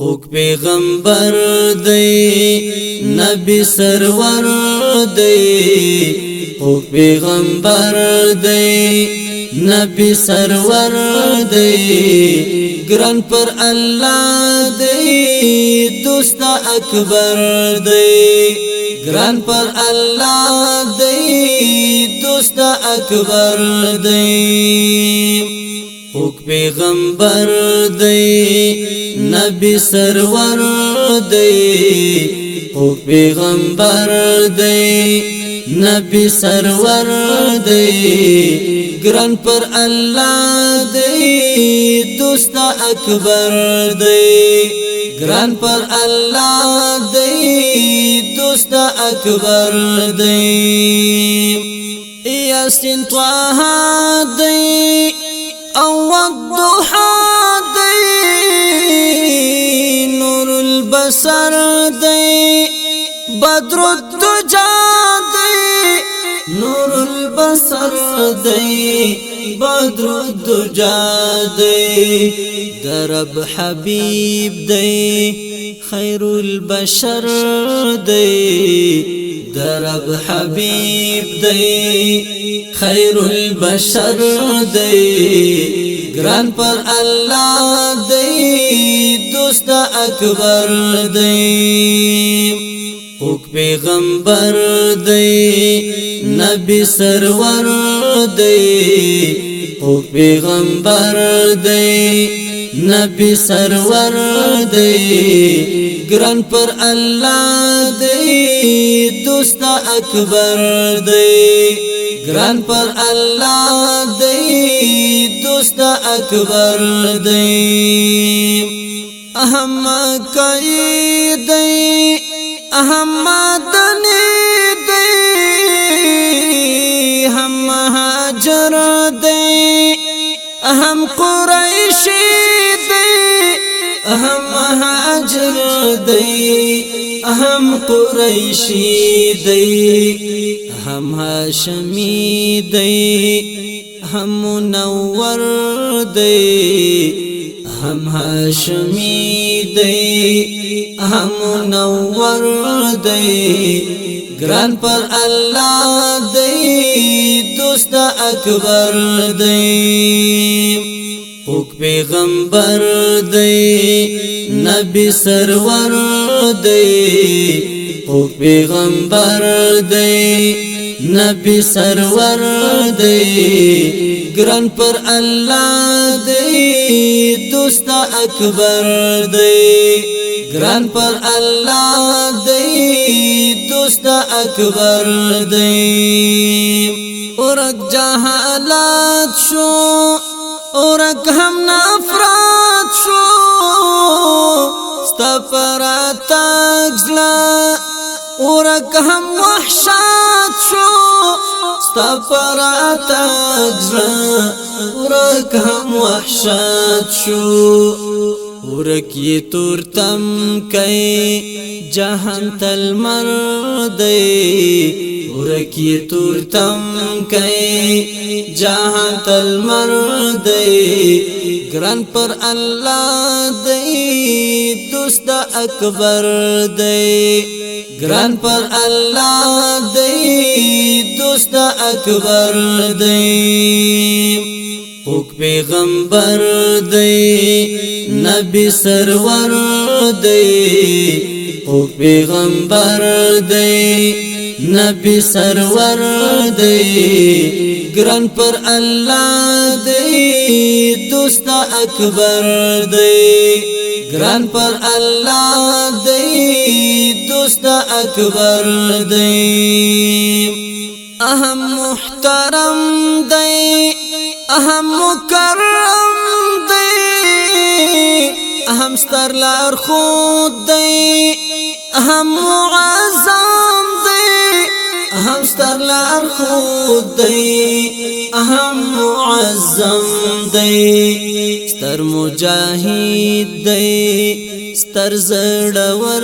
خوک پیغمبر دی نبی سرور دی خوک پیغمبر دی نبی سرور دی گران پر اللہ دی دوست اکبر دی گران پر اللہ دی دوست اکبر دی خوک پیغمبر دی نبی سرور دی خوک پیغمبر دی نبی سرور دی گران پر اللہ دی دوست اکبر دی گران پر اللہ دی دوست اکبر دی یاسین طه دی او والضحى دی نور البصر دی بدر الدجى دی نور البصر دی بدر الدجى دی درب حبیب دی خیر البشر دی درب حبیب دی خیر البشر دی گران پر اللہ دی دوست اکبر دی خوک پیغمبر دی نبی سرور دی خوک پیغمبر دی نبی سرور دی گران پر اللہ دی دوست اکبر دی گران پر اللہ دی دوست اکبر دی اہم کئی دی اہم دنی دی ہم مہاجر دی اہم قریشی دی اہم مہاجر دی اہم قریشی دی اہم ہاشمی دی اہم منور دی اہم ہاشمی دی اہم منور دی گران پر اللہ دی دوست اکبر دی خوک پیغمبر دی نبی سرور دی خوک پیغمبر دی نبی سرور دی گران پر اللہ دی دوست اکبر دی گران پر اللہ دی دوست اکبر دی اورک جہالات شو اورک ہم نفرات شو ستپرا تاگزلا اورک ہم وحشات شو ستپرا تاگزلا اورک ہم وحشات شو اورک یہ تورتم کئی جہان تلمر دی اورک یہ تورتم کئی جہان تلمر دی گران پر اللہ دی دوست اکبر دی گران پر اللہ دی دوست اکبر دی خوک پیغمبر دی نبی سرور دی خوک پیغمبر دی نبی سرور دی گران پر اللہ دی دوست اکبر دی گران پر اللہ دی دوست اکبر دی اہم محترم دی اہم مکرم دی اہم ستر لار خود دی اہم معظم دی اہم ستر لار خود دی اہم معظم دی ستر مجاہد دی ستر زڑور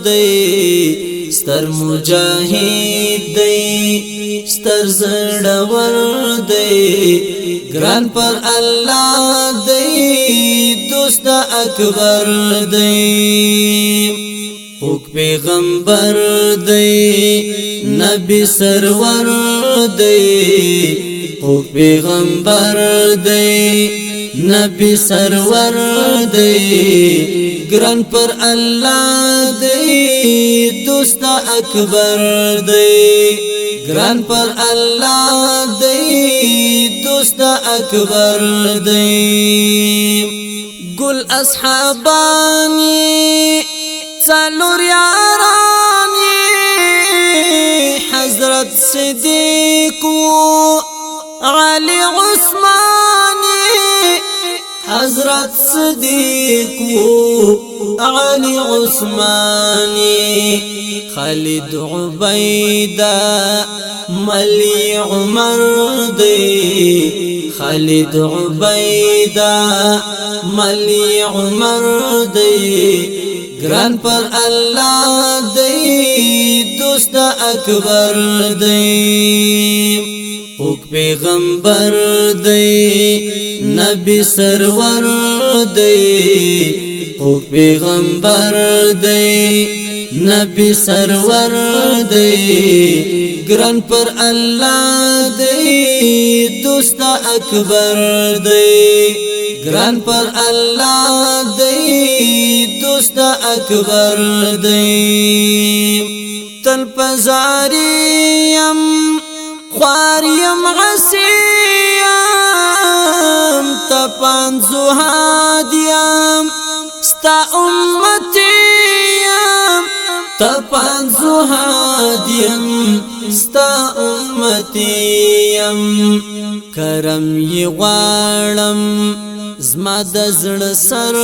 دی ستر مجاہد دی ستر زڑور دی گران پر اللہ دی دوست دوست اکبر دی اوک پیغمبر دی نبی سرور دی اوک پیغمبر دی نبی سرور دی گران پر اللہ دی دوست اکبر دی گران پر اللہ دی دوست اکبر دی گل اصحابانی سالور یارانی حضرت صدیق علی عثمانی حضرت صدیق علی عثمانی خالد عبیدہ ملی عمر دی خالد عبیدہ ملی عمر دی گران پر اللہ دی دوست اکبر دی اوک پیغمبر دی نبی سرور دی اوک پیغمبر دی نبی سرور دی گران پر اللہ دی دوست اکبر دی گران پر اللہ دی دوست اکبر دی تل پزاریم خواریم غسیم تپان زهادیم ستا امتیم تپان زهادیم ستا امتیم کرم یې غواړم زما د زړه سر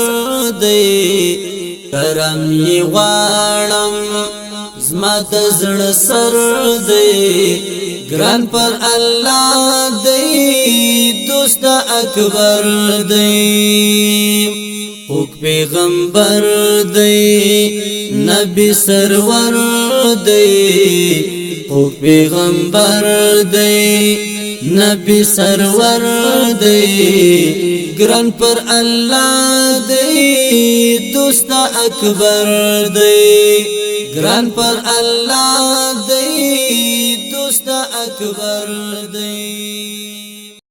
دی کرم یې غواړم زما د زړه سر دی گران پر اللہ دی دوست اکبر دی اوک پیغمبر دی نبی سرور دی اوک پیغمبر دی نبی سرور دی گران پر اللہ دی دوست اکبر دی گران پر اللہ دی دوست اکبر دی